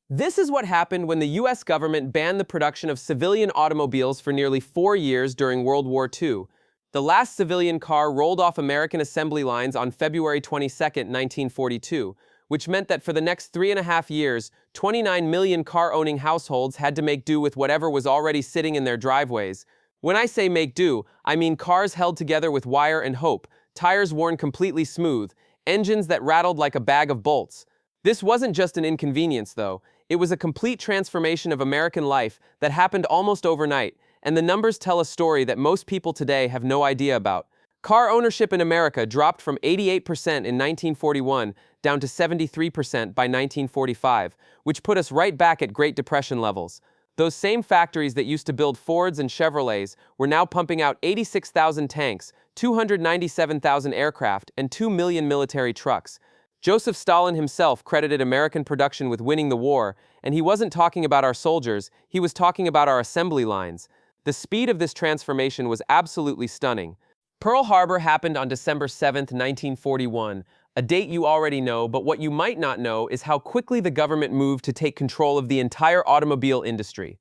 This is what happened when the US government banned the production of civilian automobiles for nearly 4 years during World War II. The last civilian car rolled off American assembly lines on February 22, 1942, which meant that for the next 3.5 years, 29 million car-owning households had to make do with whatever was already sitting in their driveways. When I say make do, I mean cars held together with wire and hope, tires worn completely smooth, engines that rattled like a bag of bolts. This wasn't just an inconvenience, though. It was a complete transformation of American life that happened almost overnight, and the numbers tell a story that most people today have no idea about. Car ownership in America dropped from 88% in 1941 down to 73% by 1945, which put us right back at Great Depression levels. Those same factories that used to build Fords and Chevrolets were now pumping out 86,000 tanks, 297,000 aircraft, and 2 million military trucks. Joseph Stalin himself credited American production with winning the war, and he wasn't talking about our soldiers, he was talking about our assembly lines. The speed of this transformation was absolutely stunning. Pearl Harbor happened on December 7, 1941, a date you already know, but what you might not know is how quickly the government moved to take control of the entire automobile industry.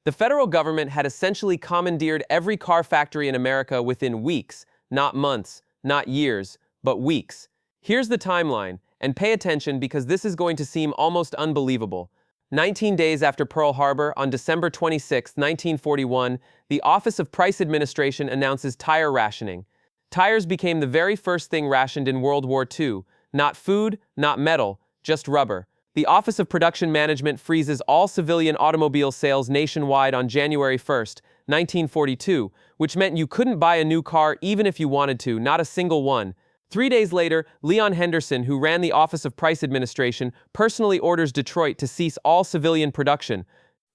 The federal government had essentially commandeered every car factory in America within weeks, not months, not years, but weeks. Here's the timeline, and pay attention because this is going to seem almost unbelievable. 19 days after Pearl Harbor, on December 26, 1941, the Office of Price Administration announces tire rationing. Tires became the very first thing rationed in World War II. Not food, not metal, just rubber. The Office of Production Management freezes all civilian automobile sales nationwide on January 1, 1942, which meant you couldn't buy a new car even if you wanted to, not a single one. 3 days later, Leon Henderson, who ran the Office of Price Administration, personally orders Detroit to cease all civilian production.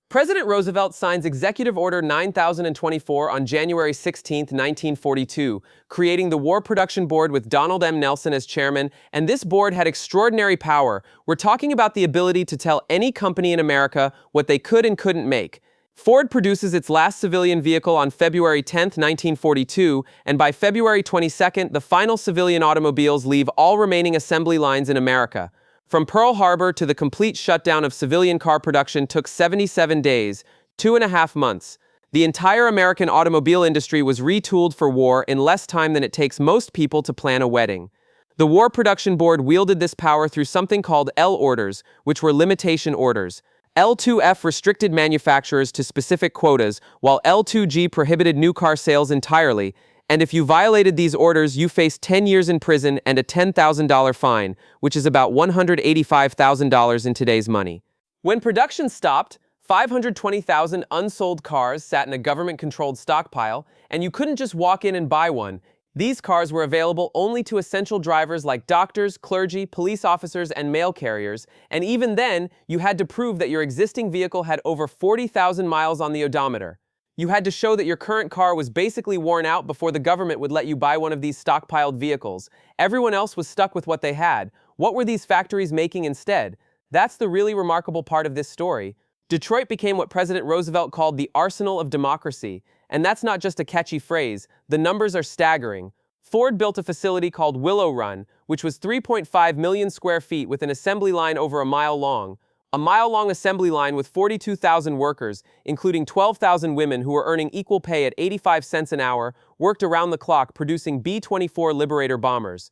President Roosevelt signs Executive Order 9024 on January 16, 1942, creating the War Production Board with Donald M. Nelson as chairman, and this board had extraordinary power. We're talking about the ability to tell any company in America what they could and couldn't make. Ford produces its last civilian vehicle on February 10, 1942, and by February 22, the final civilian automobiles leave all remaining assembly lines in America. From Pearl Harbor to the complete shutdown of civilian car production took 77 days, 2.5 months. The entire American automobile industry was retooled for war in less time than it takes most people to plan a wedding. The War Production Board wielded this power through something called L orders, which were limitation orders. L2F restricted manufacturers to specific quotas, while L2G prohibited new car sales entirely, and if you violated these orders, you faced 10 years in prison and a $10,000 fine, which is about $185,000 in today's money. When production stopped, 520,000 unsold cars sat in a government-controlled stockpile, and you couldn't just walk in and buy one. These cars were available only to essential drivers like doctors, clergy, police officers, and mail carriers, and even then, you had to prove that your existing vehicle had over 40,000 miles on the odometer. You had to show that your current car was basically worn out before the government would let you buy one of these stockpiled vehicles. Everyone else was stuck with what they had. What were these factories making instead? That's the really remarkable part of this story. Detroit became what President Roosevelt called the arsenal of democracy. And that's not just a catchy phrase, the numbers are staggering. Ford built a facility called Willow Run, which was 3.5 million square feet with an assembly line over a mile long. A mile-long assembly line with 42,000 workers, including 12,000 women who were earning equal pay at 85 cents an hour, worked around the clock producing B-24 Liberator bombers.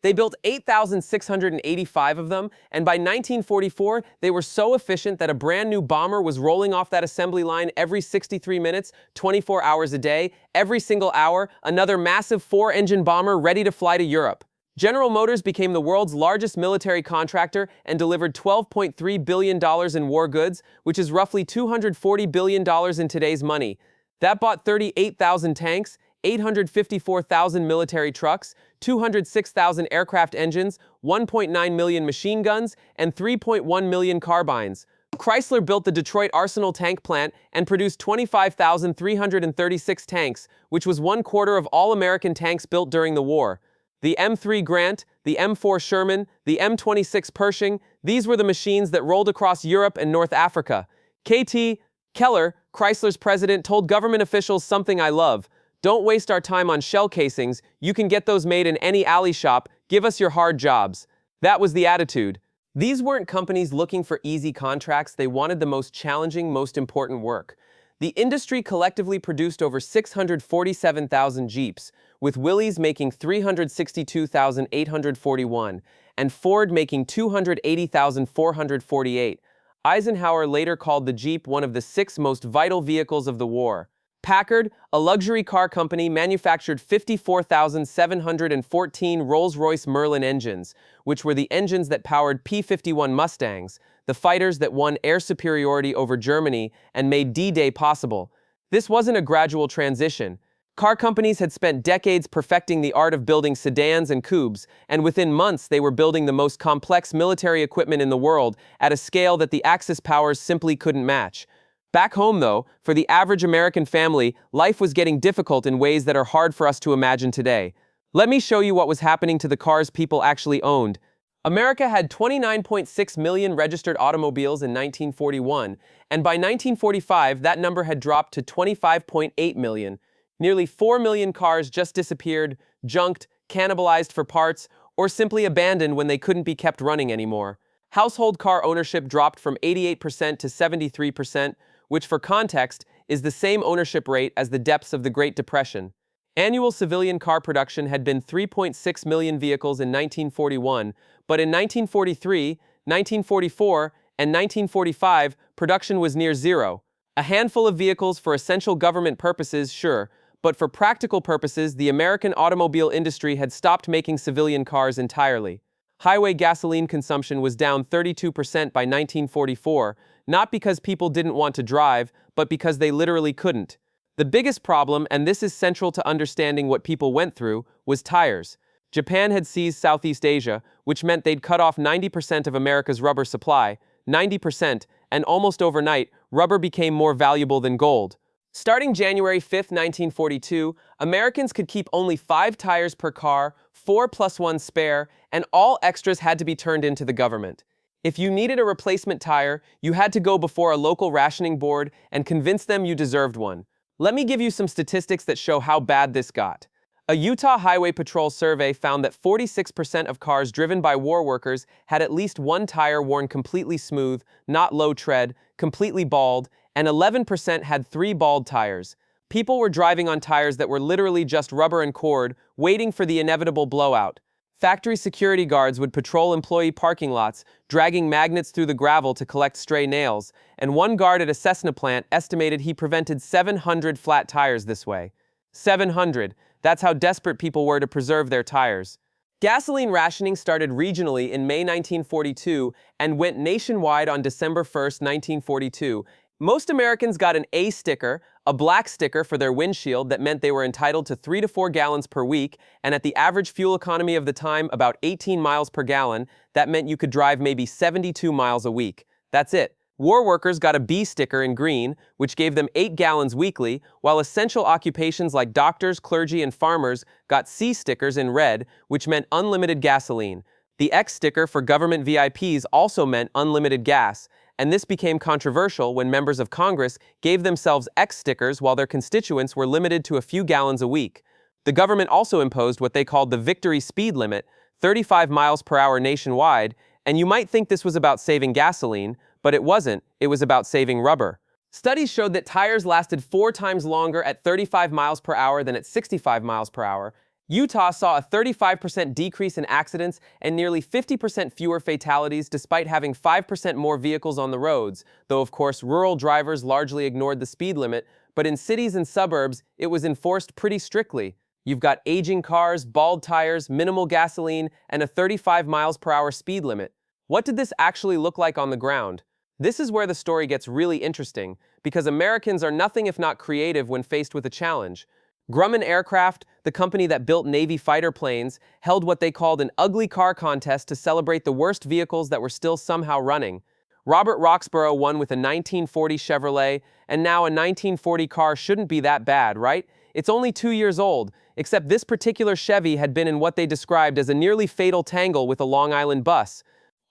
They built 8,685 of them, and by 1944, they were so efficient that a brand new bomber was rolling off that assembly line every 63 minutes, 24 hours a day. Every single hour, another massive 4-engine bomber ready to fly to Europe. General Motors became the world's largest military contractor and delivered $12.3 billion in war goods, which is roughly $240 billion in today's money. That bought 38,000 tanks, 854,000 military trucks, 206,000 aircraft engines, 1.9 million machine guns, and 3.1 million carbines. Chrysler built the Detroit Arsenal tank plant and produced 25,336 tanks, which was 1/4 of all American tanks built during the war. The M3 Grant, the M4 Sherman, the M26 Pershing, these were the machines that rolled across Europe and North Africa. K.T. Keller, Chrysler's president, told government officials something I love. Don't waste our time on shell casings. You can get those made in any alley shop. Give us your hard jobs. That was the attitude. These weren't companies looking for easy contracts, they wanted the most challenging, most important work. The industry collectively produced over 647,000 Jeeps, with Willys making 362,841 and Ford making 280,448. Eisenhower later called the Jeep one of the 6 most vital vehicles of the war. Packard, a luxury car company, manufactured 54,714 Rolls-Royce Merlin engines, which were the engines that powered P-51 Mustangs, the fighters that won air superiority over Germany and made D-Day possible. This wasn't a gradual transition. Car companies had spent decades perfecting the art of building sedans and coupes, and within months they were building the most complex military equipment in the world at a scale that the Axis powers simply couldn't match. Back home, though, for the average American family, life was getting difficult in ways that are hard for us to imagine today. Let me show you what was happening to the cars people actually owned. America had 29.6 million registered automobiles in 1941, and by 1945 that number had dropped to 25.8 million. Nearly 4 million cars just disappeared, junked, cannibalized for parts, or simply abandoned when they couldn't be kept running anymore. Household car ownership dropped from 88% to 73%, which for context is the same ownership rate as the depths of the Great Depression. Annual civilian car production had been 3.6 million vehicles in 1941, but in 1943, 1944, and 1945, production was near zero. A handful of vehicles for essential government purposes, sure, but for practical purposes, the American automobile industry had stopped making civilian cars entirely. Highway gasoline consumption was down 32% by 1944, not because people didn't want to drive, but because they literally couldn't. The biggest problem, and this is central to understanding what people went through, was tires. Japan had seized Southeast Asia, which meant they'd cut off 90% of America's rubber supply, 90%, and almost overnight, rubber became more valuable than gold. Starting January 5, 1942, Americans could keep only 5 tires per car, 4 plus 1 spare, and all extras had to be turned into the government. If you needed a replacement tire, you had to go before a local rationing board and convince them you deserved one. Let me give you some statistics that show how bad this got. A Utah Highway Patrol survey found that 46% of cars driven by war workers had at least one tire worn completely smooth, not low tread, completely bald, and 11% had 3 bald tires. People were driving on tires that were literally just rubber and cord, waiting for the inevitable blowout. Factory security guards would patrol employee parking lots, dragging magnets through the gravel to collect stray nails, and one guard at a Cessna plant estimated he prevented 700 flat tires this way. 700. That's how desperate people were to preserve their tires. Gasoline rationing started regionally in May 1942 and went nationwide on December 1, 1942. Most Americans got an A sticker, a black sticker for their windshield that meant they were entitled to 3 to 4 gallons per week, and at the average fuel economy of the time, about 18 miles per gallon, that meant you could drive maybe 72 miles a week. That's it. War workers got a B sticker in green, which gave them 8 gallons weekly, while essential occupations like doctors, clergy, and farmers got C stickers in red, which meant unlimited gasoline. The X sticker for government VIPs also meant unlimited gas, and this became controversial when members of Congress gave themselves X stickers while their constituents were limited to a few gallons a week. The government also imposed what they called the victory speed limit, 35 miles per hour nationwide, and you might think this was about saving gasoline, but it wasn't. It was about saving rubber. Studies showed that tires lasted 4 times longer at 35 miles per hour than at 65 miles per hour. Utah saw a 35% decrease in accidents and nearly 50% fewer fatalities despite having 5% more vehicles on the roads, though of course rural drivers largely ignored the speed limit, but in cities and suburbs it was enforced pretty strictly. You've got aging cars, bald tires, minimal gasoline, and a 35 miles per hour speed limit. What did this actually look like on the ground? This is where the story gets really interesting, because Americans are nothing if not creative when faced with a challenge. Grumman Aircraft, the company that built Navy fighter planes, held what they called an ugly car contest to celebrate the worst vehicles that were still somehow running. Robert Roxborough won with a 1940 Chevrolet, and now a 1940 car shouldn't be that bad, right? It's only 2 years old, except this particular Chevy had been in what they described as a nearly fatal tangle with a Long Island bus.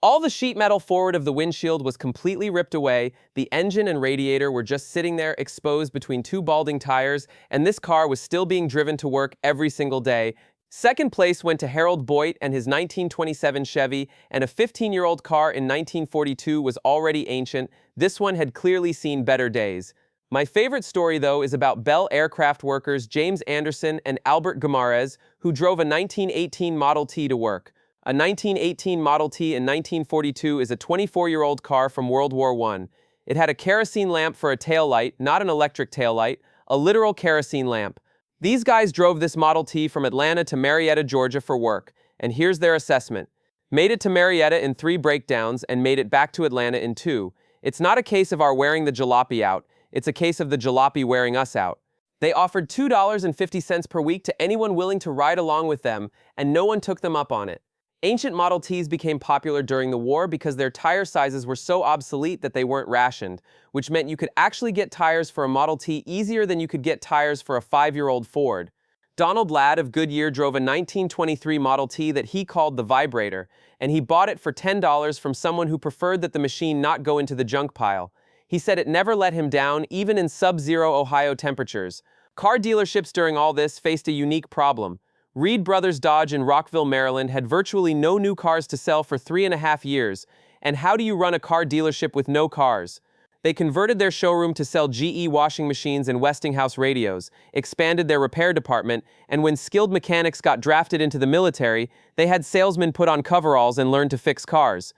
All the sheet metal forward of the windshield was completely ripped away, the engine and radiator were just sitting there exposed between 2 balding tires, and this car was still being driven to work every single day. Second place went to Harold Boyd and his 1927 Chevy, and a 15-year-old car in 1942 was already ancient. This one had clearly seen better days. My favorite story, though, is about Bell aircraft workers James Anderson and Albert Guimarães, who drove a 1918 Model T to work. A 1918 Model T in 1942 is a 24-year-old car from World War I. It had a kerosene lamp for a taillight, not an electric taillight, a literal kerosene lamp. These guys drove this Model T from Atlanta to Marietta, Georgia for work, and here's their assessment. Made it to Marietta in 3 breakdowns and made it back to Atlanta in 2. It's not a case of our wearing the jalopy out, it's a case of the jalopy wearing us out. They offered $2.50 per week to anyone willing to ride along with them, and no one took them up on it. Ancient Model Ts became popular during the war because their tire sizes were so obsolete that they weren't rationed, which meant you could actually get tires for a Model T easier than you could get tires for a 5-year-old Ford. Donald Ladd of Goodyear drove a 1923 Model T that he called the Vibrator, and he bought it for $10 from someone who preferred that the machine not go into the junk pile. He said it never let him down, even in sub-zero Ohio temperatures. Car dealerships during all this faced a unique problem. Reed Brothers Dodge in Rockville, Maryland had virtually no new cars to sell for 3.5 years. And how do you run a car dealership with no cars? They converted their showroom to sell GE washing machines and Westinghouse radios, expanded their repair department, and when skilled mechanics got drafted into the military, they had salesmen put on coveralls and learn to fix cars.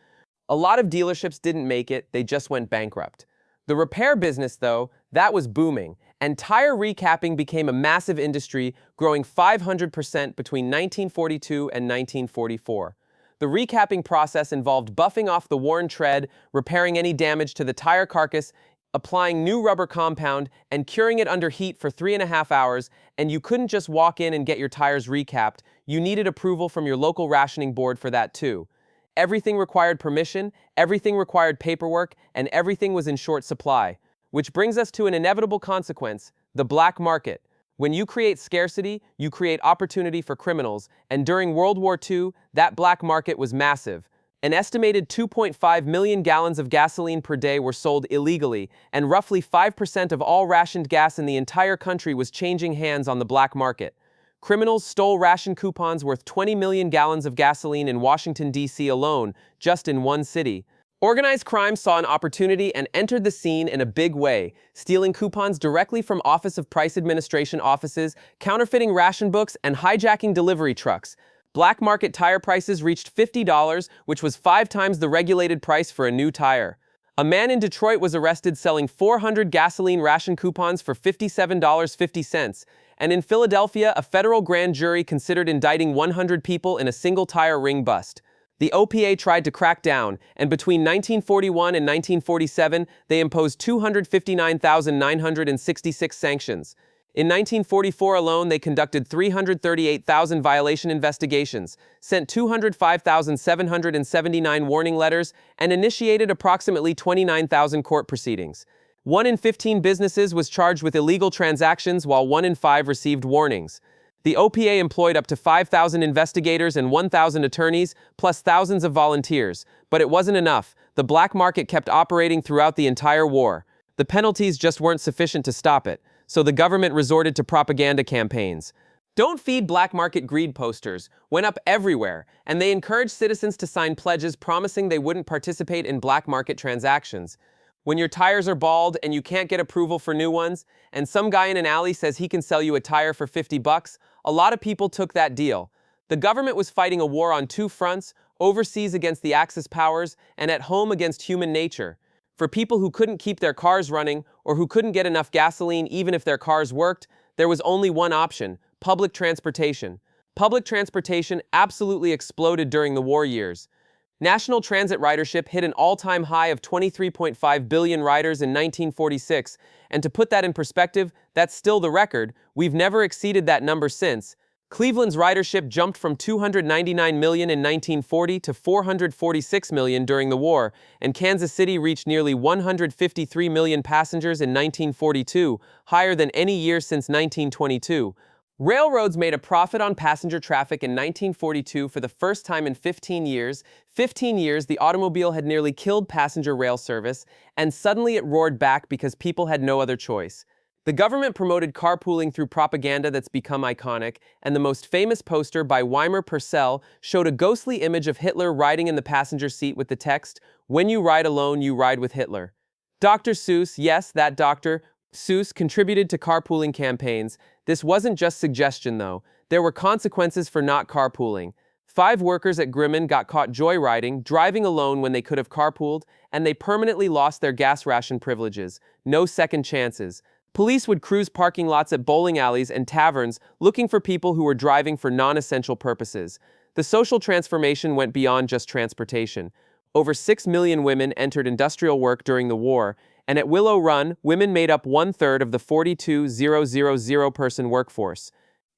A lot of dealerships didn't make it, they just went bankrupt. The repair business, though, that was booming, and tire recapping became a massive industry, growing 500% between 1942 and 1944. The recapping process involved buffing off the worn tread, repairing any damage to the tire carcass, applying new rubber compound, and curing it under heat for 3.5 hours, and you couldn't just walk in and get your tires recapped, you needed approval from your local rationing board for that too. Everything required permission, everything required paperwork, and everything was in short supply. Which brings us to an inevitable consequence, the black market. When you create scarcity, you create opportunity for criminals, and during World War II, that black market was massive. An estimated 2.5 million gallons of gasoline per day were sold illegally, and roughly 5% of all rationed gas in the entire country was changing hands on the black market. Criminals stole ration coupons worth 20 million gallons of gasoline in Washington, D.C. alone, just in one city. Organized crime saw an opportunity and entered the scene in a big way, stealing coupons directly from Office of Price Administration offices, counterfeiting ration books, and hijacking delivery trucks. Black market tire prices reached $50, which was 5 times the regulated price for a new tire. A man in Detroit was arrested selling 400 gasoline ration coupons for $57.50. And in Philadelphia, a federal grand jury considered indicting 100 people in a single tire ring bust. The OPA tried to crack down, and between 1941 and 1947, they imposed 259,966 sanctions. In 1944 alone, they conducted 338,000 violation investigations, sent 205,779 warning letters, and initiated approximately 29,000 court proceedings. 1 in 15 businesses was charged with illegal transactions, while 1 in 5 received warnings. The OPA employed up to 5,000 investigators and 1,000 attorneys, plus thousands of volunteers. But it wasn't enough. The black market kept operating throughout the entire war. The penalties just weren't sufficient to stop it, so the government resorted to propaganda campaigns. "Don't feed black market greed" posters went up everywhere, and they encouraged citizens to sign pledges promising they wouldn't participate in black market transactions. When your tires are bald and you can't get approval for new ones, and some guy in an alley says he can sell you a tire for $50, a lot of people took that deal. The government was fighting a war on 2 fronts, overseas against the Axis powers, and at home against human nature. For people who couldn't keep their cars running, or who couldn't get enough gasoline even if their cars worked, there was only one option: public transportation. Public transportation absolutely exploded during the war years. National transit ridership hit an all-time high of 23.5 billion riders in 1946, and to put that in perspective, that's still the record. We've never exceeded that number since. Cleveland's ridership jumped from 299 million in 1940 to 446 million during the war, and Kansas City reached nearly 153 million passengers in 1942, higher than any year since 1922. Railroads made a profit on passenger traffic in 1942 for the first time in 15 years. 15 years, the automobile had nearly killed passenger rail service, and suddenly it roared back because people had no other choice. The government promoted carpooling through propaganda that's become iconic, and the most famous poster by Weimer Purcell showed a ghostly image of Hitler riding in the passenger seat with the text, "When you ride alone, you ride with Hitler." Dr. Seuss, yes, that Dr. Seuss contributed to carpooling campaigns. This wasn't just suggestion, though. There were consequences for not carpooling. 5 workers at Grimmen got caught joyriding, driving alone when they could have carpooled, and they permanently lost their gas ration privileges. No second chances. Police would cruise parking lots at bowling alleys and taverns looking for people who were driving for non-essential purposes. The social transformation went beyond just transportation. Over 6 million women entered industrial work during the war, and at Willow Run, women made up 1/3 of the 42,000 person workforce.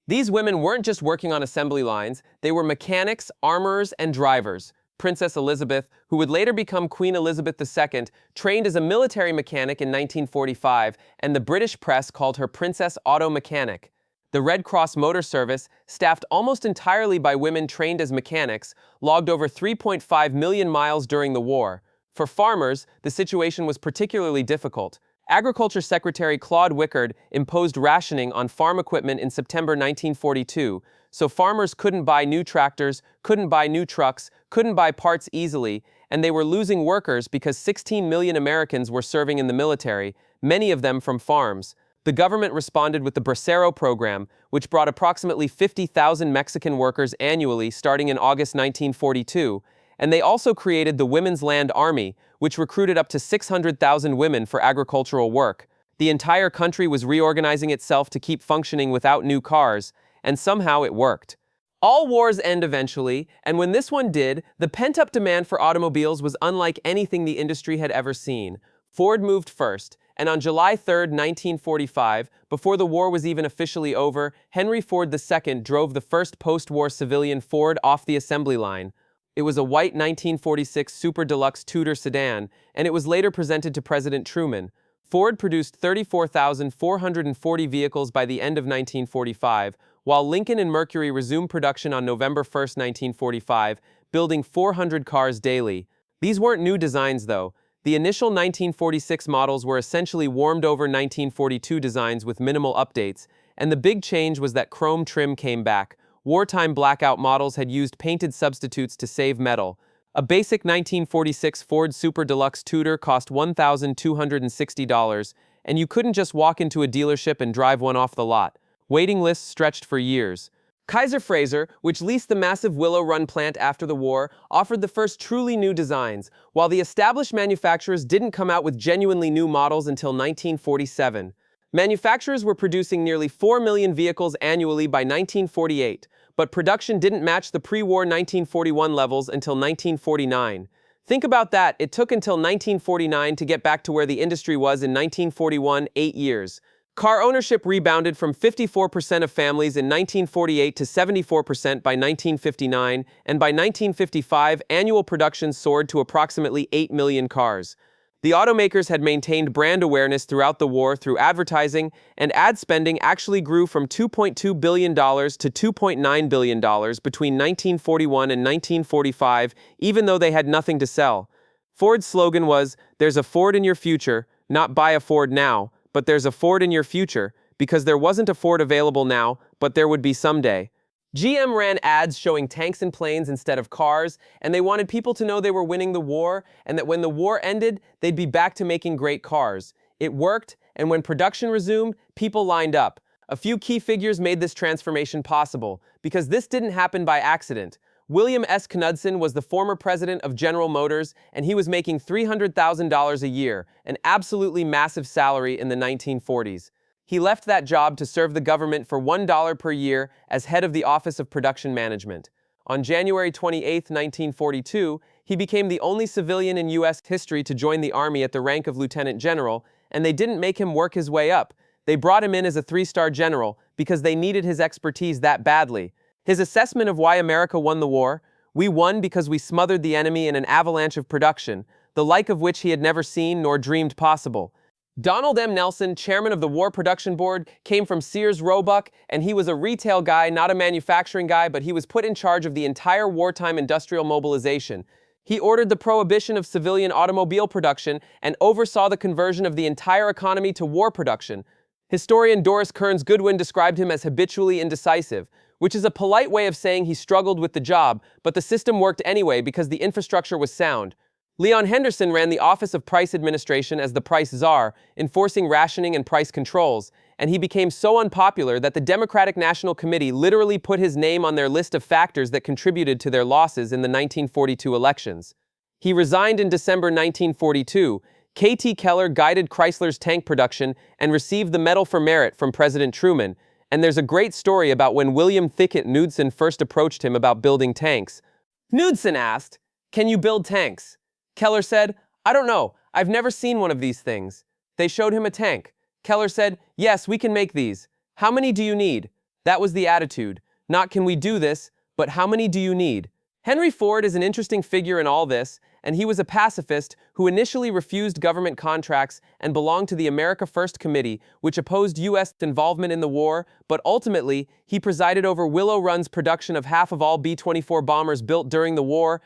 These women weren't just working on assembly lines, they were mechanics, armorers, and drivers. Princess Elizabeth, who would later become Queen Elizabeth II, trained as a military mechanic in 1945, and the British press called her Princess Auto Mechanic. The Red Cross Motor Service, staffed almost entirely by women trained as mechanics, logged over 3.5 million miles during the war. For farmers, the situation was particularly difficult. Agriculture Secretary Claude Wickard imposed rationing on farm equipment in September 1942, so farmers couldn't buy new tractors, couldn't buy new trucks, couldn't buy parts easily, and they were losing workers because 16 million Americans were serving in the military, many of them from farms. The government responded with the Bracero program, which brought approximately 50,000 Mexican workers annually starting in August 1942, and they also created the Women's Land Army, which recruited up to 600,000 women for agricultural work. The entire country was reorganizing itself to keep functioning without new cars, and somehow it worked. All wars end eventually, and when this one did, the pent-up demand for automobiles was unlike anything the industry had ever seen. Ford moved first, and on July 3, 1945, before the war was even officially over, Henry Ford II drove the first post-war civilian Ford off the assembly line. It was a white 1946 Super Deluxe Tudor sedan, and it was later presented to President Truman. Ford produced 34,440 vehicles by the end of 1945, while Lincoln and Mercury resumed production on November 1, 1945, building 400 cars daily. These weren't new designs, though. The initial 1946 models were essentially warmed-over 1942 designs with minimal updates, and the big change was that chrome trim came back. Wartime blackout models had used painted substitutes to save metal. A basic 1946 Ford Super Deluxe Tudor cost $1,260, and you couldn't just walk into a dealership and drive one off the lot. Waiting lists stretched for years. Kaiser Frazer, which leased the massive Willow Run plant after the war, offered the first truly new designs, while the established manufacturers didn't come out with genuinely new models until 1947. Manufacturers were producing nearly 4 million vehicles annually by 1948, but production didn't match the pre-war 1941 levels until 1949. Think about that, it took until 1949 to get back to where the industry was in 1941, 8 years. Car ownership rebounded from 54% of families in 1948 to 74% by 1959, and by 1955, annual production soared to approximately 8 million cars. The automakers had maintained brand awareness throughout the war through advertising, and ad spending actually grew from $2.2 billion to $2.9 billion between 1941 and 1945, even though they had nothing to sell. Ford's slogan was, "There's a Ford in your future, not buy a Ford now, but there's a Ford in your future," because there wasn't a Ford available now, but there would be someday. GM ran ads showing tanks and planes instead of cars, and they wanted people to know they were winning the war, and that when the war ended, they'd be back to making great cars. It worked, and when production resumed, people lined up. A few key figures made this transformation possible, because this didn't happen by accident. William S. Knudsen was the former president of General Motors, and he was making $300,000 a year, an absolutely massive salary in the 1940s. He left that job to serve the government for $1 per year as head of the Office of Production Management. On January 28, 1942, he became the only civilian in U.S. history to join the Army at the rank of lieutenant general, and they didn't make him work his way up. They brought him in as a 3-star general because they needed his expertise that badly. His assessment of why America won the war: "We won because we smothered the enemy in an avalanche of production, the like of which he had never seen nor dreamed possible." Donald M. Nelson, chairman of the War Production Board, came from Sears Roebuck, and he was a retail guy, not a manufacturing guy, but he was put in charge of the entire wartime industrial mobilization. He ordered the prohibition of civilian automobile production and oversaw the conversion of the entire economy to war production. Historian Doris Kearns Goodwin described him as habitually indecisive, which is a polite way of saying he struggled with the job, but the system worked anyway because the infrastructure was sound. Leon Henderson ran the Office of Price Administration as the price czar, enforcing rationing and price controls, and he became so unpopular that the Democratic National Committee literally put his name on their list of factors that contributed to their losses in the 1942 elections. He resigned in December 1942. K.T. Keller guided Chrysler's tank production and received the Medal for Merit from President Truman, and there's a great story about when William Thicket Knudsen first approached him about building tanks. Knudsen asked, "Can you build tanks?" Keller said, "I don't know. I've never seen one of these things." They showed him a tank. Keller said, "Yes, we can make these. How many do you need?" That was the attitude. Not "can we do this," but "how many do you need?" Henry Ford is an interesting figure in all this, and he was a pacifist who initially refused government contracts and belonged to the America First Committee, which opposed U.S. involvement in the war, but ultimately, he presided over Willow Run's production of half of all B-24 bombers built during the war.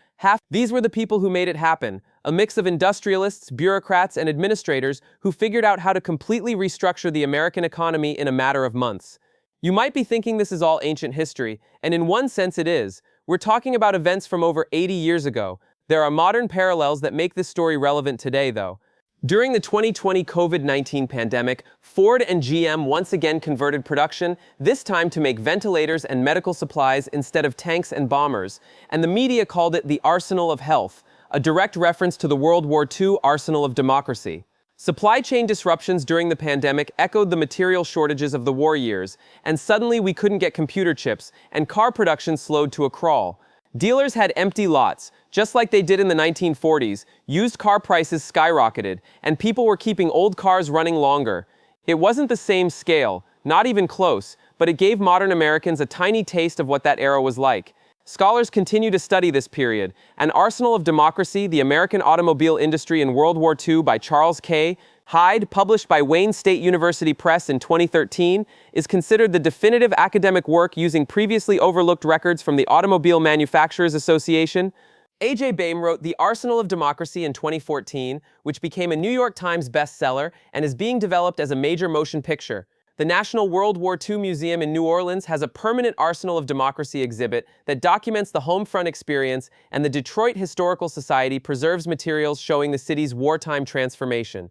These were the people who made it happen, a mix of industrialists, bureaucrats, and administrators who figured out how to completely restructure the American economy in a matter of months. You might be thinking this is all ancient history, and in one sense it is. We're talking about events from over 80 years ago. There are modern parallels that make this story relevant today, though. During the 2020 COVID-19 pandemic, Ford and GM once again converted production, this time to make ventilators and medical supplies instead of tanks and bombers, and the media called it the Arsenal of Health, a direct reference to the World War II Arsenal of Democracy. Supply chain disruptions during the pandemic echoed the material shortages of the war years, and suddenly we couldn't get computer chips, and car production slowed to a crawl. Dealers had empty lots, just like they did in the 1940s, used car prices skyrocketed, and people were keeping old cars running longer. It wasn't the same scale, not even close, but it gave modern Americans a tiny taste of what that era was like. Scholars continue to study this period. An Arsenal of Democracy, the American Automobile Industry in World War II by Charles K. Hyde, published by Wayne State University Press in 2013, is considered the definitive academic work using previously overlooked records from the Automobile Manufacturers Association. A.J. Baim wrote The Arsenal of Democracy in 2014, which became a New York Times bestseller and is being developed as a major motion picture. The National World War II Museum in New Orleans has a permanent Arsenal of Democracy exhibit that documents the homefront experience, and the Detroit Historical Society preserves materials showing the city's wartime transformation.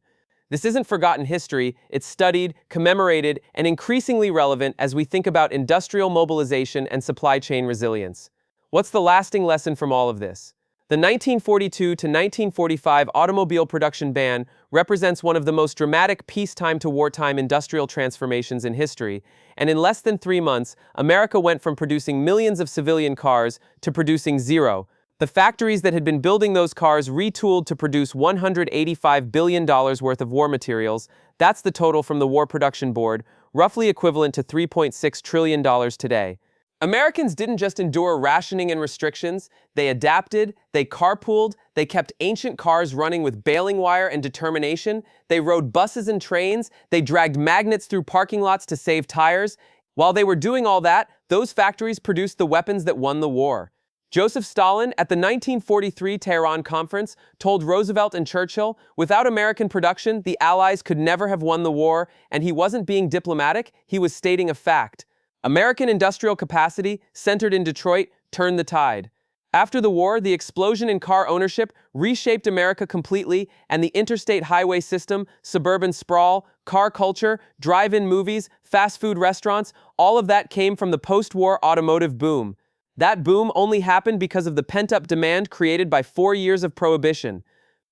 This isn't forgotten history, it's studied, commemorated, and increasingly relevant as we think about industrial mobilization and supply chain resilience. What's the lasting lesson from all of this? The 1942 to 1945 automobile production ban represents one of the most dramatic peacetime to wartime industrial transformations in history, and in less than 3 months, America went from producing millions of civilian cars to producing zero. The factories that had been building those cars retooled to produce $185 billion worth of war materials. That's the total from the War Production Board, roughly equivalent to $3.6 trillion today. Americans didn't just endure rationing and restrictions, they adapted, they carpooled, they kept ancient cars running with baling wire and determination, they rode buses and trains, they dragged magnets through parking lots to save tires. While they were doing all that, those factories produced the weapons that won the war. Joseph Stalin, at the 1943 Tehran Conference, told Roosevelt and Churchill, without American production, the Allies could never have won the war, and he wasn't being diplomatic, he was stating a fact. American industrial capacity, centered in Detroit, turned the tide. After the war, the explosion in car ownership reshaped America completely, and the interstate highway system, suburban sprawl, car culture, drive-in movies, fast food restaurants, all of that came from the post-war automotive boom. That boom only happened because of the pent-up demand created by 4 years of prohibition.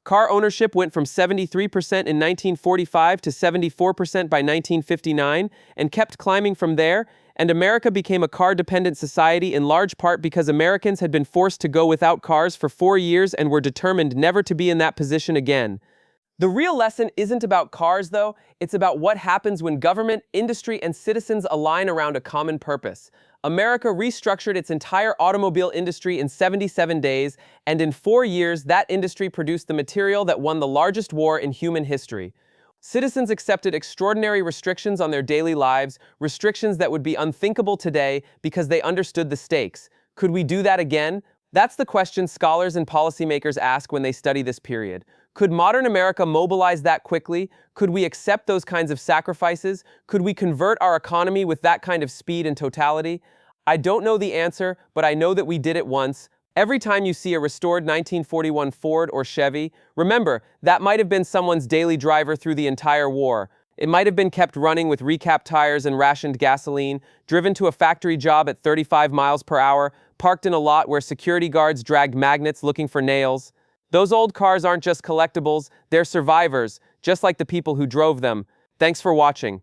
Car ownership went from 73% in 1945 to 74% by 1959, and kept climbing from there, and America became a car-dependent society in large part because Americans had been forced to go without cars for 4 years and were determined never to be in that position again. The real lesson isn't about cars, though. It's about what happens when government, industry, and citizens align around a common purpose. America restructured its entire automobile industry in 77 days, and in 4 years, that industry produced the material that won the largest war in human history. Citizens accepted extraordinary restrictions on their daily lives, restrictions that would be unthinkable today because they understood the stakes. Could we do that again? That's the question scholars and policymakers ask when they study this period. Could modern America mobilize that quickly? Could we accept those kinds of sacrifices? Could we convert our economy with that kind of speed and totality? I don't know the answer, but I know that we did it once. Every time you see a restored 1941 Ford or Chevy, remember, that might have been someone's daily driver through the entire war. It might have been kept running with recapped tires and rationed gasoline, driven to a factory job at 35 miles per hour, parked in a lot where security guards dragged magnets looking for nails. Those old cars aren't just collectibles, they're survivors, just like the people who drove them. Thanks for watching.